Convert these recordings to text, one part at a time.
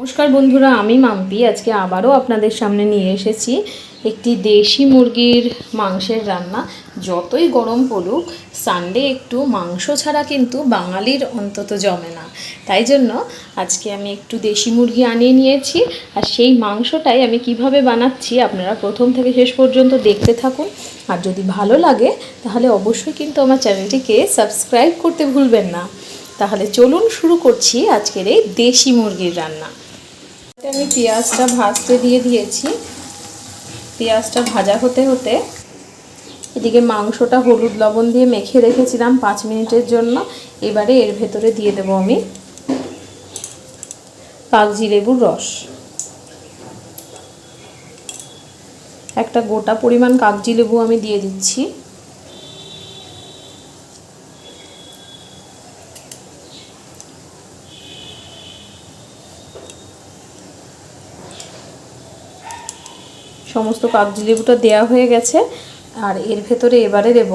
নমস্কার বন্ধুরা, আমি মাম্পি আজকে আবারও আপনাদের সামনে নিয়ে এসেছি একটি দেশি মুরগির মাংসের রান্না। যতই গরম পড়ুক, সানডে একটু মাংস ছাড়া কিন্তু বাঙালির অন্তত জমে না। তাই জন্য আজকে আমি একটু দেশি মুরগি আনিয়ে নিয়েছি, আর সেই মাংসটাই আমি কিভাবে বানাচ্ছি আপনারা প্রথম থেকে শেষ পর্যন্ত দেখতে থাকুন। আর যদি ভালো লাগে তাহলে অবশ্যই কিন্তু আমার চ্যানেলটিকে সাবস্ক্রাইব করতে ভুলবেন না। তাহলে চলুন শুরু করছি আজকের এই দেশি মুরগির রান্না। আমি পেঁয়াজটা ভাজতে দিয়ে দিয়েছি। পেঁয়াজটা ভাজা হতে হতে এদিকে মাংসটা হলুদ লবণ দিয়ে মেখে রেখেছিলাম 5 মিনিটের জন্য। এবারে এর ভেতরে দিয়ে দেবো আমি কাগজি লেবুর রস। একটা গোটা পরিমাণ কাগজি লেবু আমি দিয়ে দিচ্ছি। সমস্ত কাগজি লেবুটা দেওয়া হয়ে গেছে। আর এর ভেতরে এবারে দেব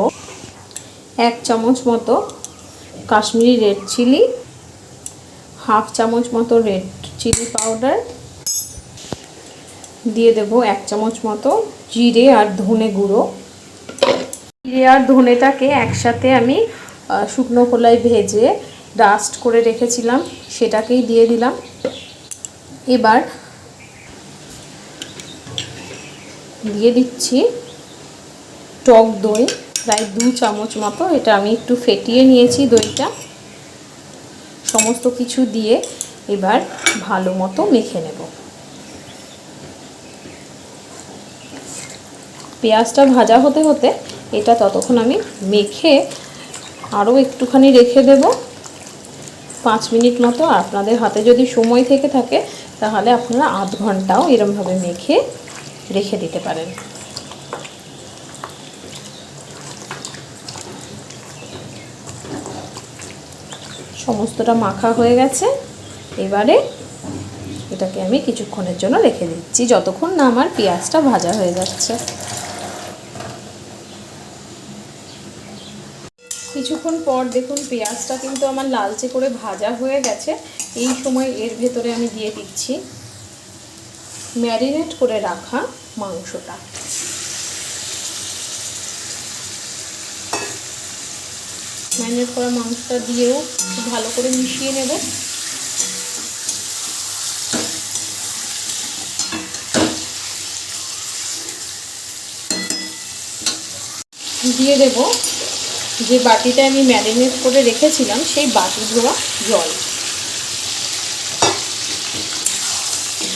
1 চামচ মতো কাশ্মীরি রেড চিলি, 1/2 চামচ মতো রেড চিলি পাউডার, দিয়ে দেব 1 চামচ মতো জিরে আর ধনে গুঁড়ো। জিরে আর ধনেটাকে একসাথে আমি শুকনো খোলায় ভেজে ডাস্ট করে রেখেছিলাম, সেটাকেই দিয়ে দিলাম। এবার দিয়ে দিচ্ছি টক দই, প্রায় 2 চামচ মতো। এটা আমি একটু ফেটিয়ে নিয়েছি দইটা। সমস্ত কিছু দিয়ে এবার ভালো মতো মেখে নেব। পেঁয়াজটা ভাজা হতে হতে এটা ততক্ষণ আমি মেখে আরও একটুখানি রেখে দেব 5 মিনিট মতো। আপনাদের হাতে যদি সময় থেকে থাকে তাহলে আপনারা আধ ঘন্টাও এরমভাবে মেখে রেখে দিতে পারেন। সমস্তটা মাখা হয়ে গেছে। এবারে এটাকে আমি কিছুক্ষণের জন্য রেখে দিচ্ছি, যতক্ষণ না আমার পেঁয়াজটা ভাজা হয়ে যাচ্ছে। কিছুক্ষণ পর দেখুন পেঁয়াজটা কিন্তু আমার লালচে করে ভাজা হয়ে গেছে। এই সময় এর ভেতরে আমি দিয়ে দিচ্ছি ম্যারিনেট করে রাখা মাংসটা। ম্যারিনেট করা মাংসটা দিয়েও ভালো করে মিশিয়ে নেব। দিয়ে দেব যে বাটিটা আমি ম্যারিনেট করে রেখেছিলাম সেই বাটি ধোয়া জল।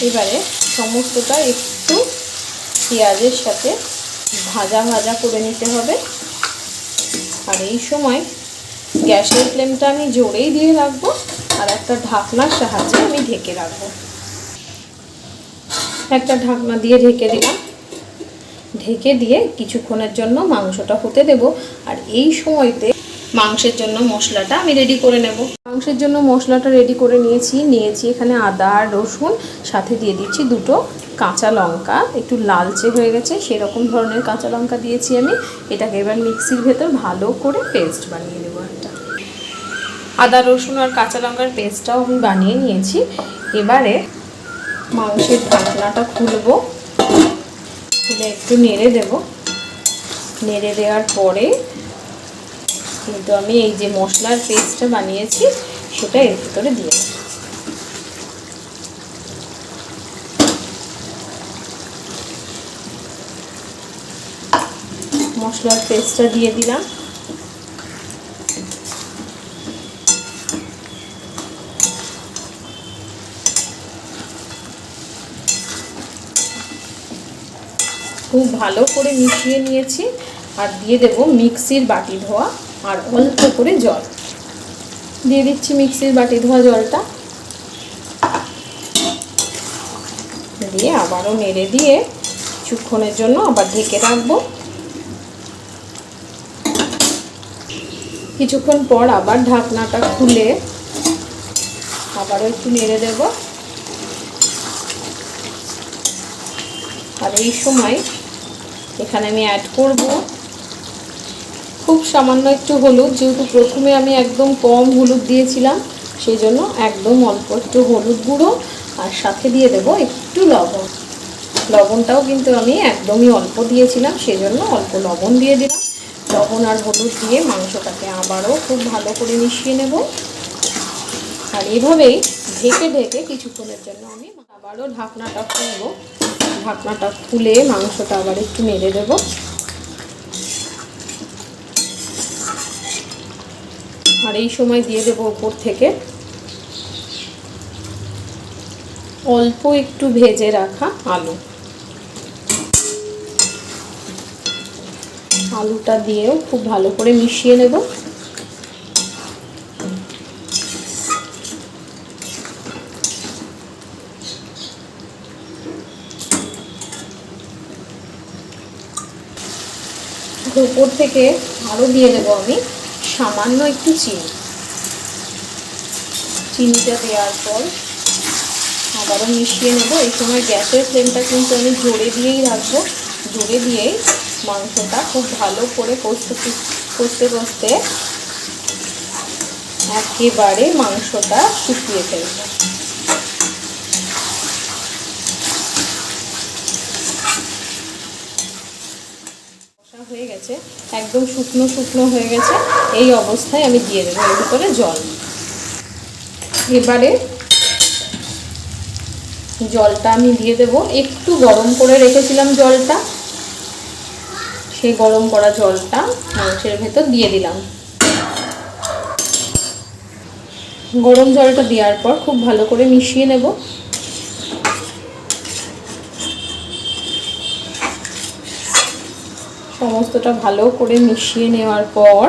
এবারে সমস্তটা একটু পেঁয়াজের সাথে ভাজা ভাজা করে নিতে হবে। আর এই সময় গ্যাসের ফ্লেমটা আমি জোরেই দিয়ে রাখবো, আর একটা ঢাকনার সাহায্যে আমি ঢেকে রাখবো। একটা ঢাকনা দিয়ে ঢেকে দিলাম। ঢেকে দিয়ে কিছুক্ষণের জন্য মাংসটা হতে দেব। আর এই সময়তে মাংসের জন্য মশলাটা আমি রেডি করে নেব। মাংসের জন্য মশলাটা রেডি করে নিয়েছি এখানে আদা আর রসুন, সাথে দিয়ে দিচ্ছি 2টো কাঁচা লঙ্কা। একটু লালচে হয়ে গেছে সেরকম ধরনের কাঁচা লঙ্কা দিয়েছি আমি। এটাকে এবার মিক্সির ভেতর ভালো করে পেস্ট বানিয়ে নেব। একটা আদা রসুন আর কাঁচা লঙ্কার পেস্টটাও আমি বানিয়ে নিয়েছি। এবারে মাংসের ঢাকনাটা খুলবো, খুলে একটু নেড়ে দেব। নেড়ে দেওয়ার পরে কিন্তু আমি এই যে মশলার পেস্টটা বানিয়েছি সেটা এর ভিতরে দিয়ে দেব। মশলার পেস্টটা দিয়ে দিলাম। খুব ভালো করে মিশিয়ে নিয়েছি। আর দিয়ে দেব মিক্সির বাটি ধোয়া আর অল্প করে জল দিয়ে দিচ্ছি। মিক্সির বাটি ধোয়া জলটা দিয়ে আবারও নেড়ে দিয়ে কিছুক্ষণের জন্য আবার ঢেকে রাখবো। কিছুক্ষণ পর আবার ঢাকনাটা খুলে আবারও একটু নেড়ে দেব। আর এই সময় এখানে আমি অ্যাড করব খুব সামান্য একটু হলুদ। যেহেতু প্রথমে আমি একদম কম হলুদ দিয়েছিলাম, সেই জন্য একদম অল্প একটু হলুদ গুঁড়ো আর সাথে দিয়ে দেবো একটু লবণ। লবণটাও কিন্তু আমি একদমই অল্প দিয়েছিলাম, সেজন্য অল্প লবণ দিয়ে দিলাম। লবণ আর হলুদ দিয়ে মাংসটাকে আবারও খুব ভালো করে মিশিয়ে নেব। আর এভাবেই ঢেকে ঢেকে কিছুক্ষণের জন্য আমি আবারও ঢাকনাটা খুলব। ঢাকনাটা খুলে মাংসটা আবার একটু নেড়ে দেব। আর এই সময় দিয়ে দেবো উপর থেকে অল্প একটু ভেজে রাখা আলু। আলুটা দিয়েও খুব ভালো করে মিশিয়ে নেব। উপর থেকে আরও দিয়ে দেবো আমি সামান্য একটু চিনি। চিনিটা দেওয়ার পর আবারও মিশিয়ে নেব। এই সময় গ্যাসের ফ্লেমটা কিন্তু আমি জোরে দিয়েই রাখবো। জোরে দিয়েই মাংসটা খুব ভালো করে কষতে কষতে একেবারে মাংসটা শুকিয়ে ফেলবো। হয়ে গেছে, একদম শুকনো শুকনো হয়ে গেছে। এই অবস্থায় আমি দিয়ে দেবো এর ভিতরে জল। এবারে জলটা আমি দিয়ে দেবো। একটু গরম করে রেখেছিলাম জলটা, সেই গরম করা জলটা মাংসের ভেতর দিয়ে দিলাম। গরম জলটা দেওয়ার পর খুব ভালো করে মিশিয়ে নেব। সমস্তটা ভালো করে মিশিয়ে নেওয়ার পর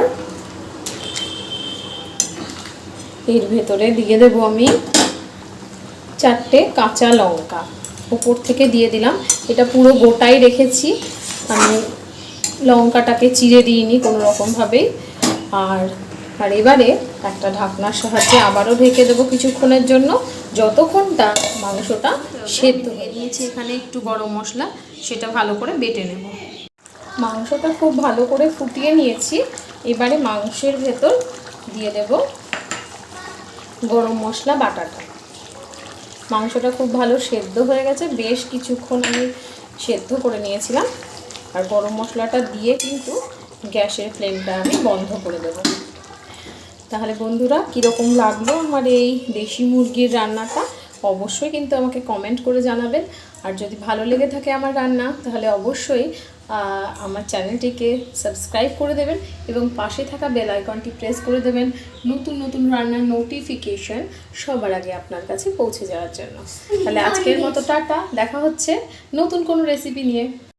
এর ভেতরে দিয়ে দেবো আমি 4টে কাঁচা লঙ্কা উপর থেকে দিয়ে দিলাম। এটা পুরো গোটাই রেখেছি আমি, লঙ্কাটাকে চিড়ে দিইনি কোনো রকমভাবেই। আর এবারে একটা ঢাকনার সাহায্যে আবারও ঢেকে দেবো কিছুক্ষণের জন্য, যতক্ষণটা মাংসটা সেদ্ধ হয়ে নিয়েছি। এখানে একটু গরম মশলা, সেটা ভালো করে বেটে নেব। মাংসটা খুব ভালো করে ফুটিয়ে নিয়েছি। এবারে মাংসের ভেতর দিয়ে দেব গরম মশলা বাটাটা। মাংসটা খুব ভালো সেদ্ধ হয়ে গেছে, বেশ কিছুক্ষণ আমি সেদ্ধ করে নিয়েছিলাম। আর গরম মশলাটা দিয়ে কিন্তু গ্যাসের ফ্লেমটা আমি বন্ধ করে দেব। তাহলে বন্ধুরা, কীরকম লাগলো আমার এই দেশি মুরগির রান্নাটা অবশ্যই কিন্তু আমাকে কমেন্ট করে জানাবেন। আর যদি ভালো লেগে থাকে আমার রান্না, তাহলে অবশ্যই আমার চ্যানেলটিকে সাবস্ক্রাইব করে দেবেন এবং পাশে থাকা বেল আইকনটি প্রেস করে দেবেন নতুন নতুন রান্নার নোটিফিকেশন সবার আগে আপনার কাছে পৌঁছে যাওয়ার জন্য। তাহলে আজকের মতো টাটা, দেখা হচ্ছে নতুন কোনো রেসিপি নিয়ে।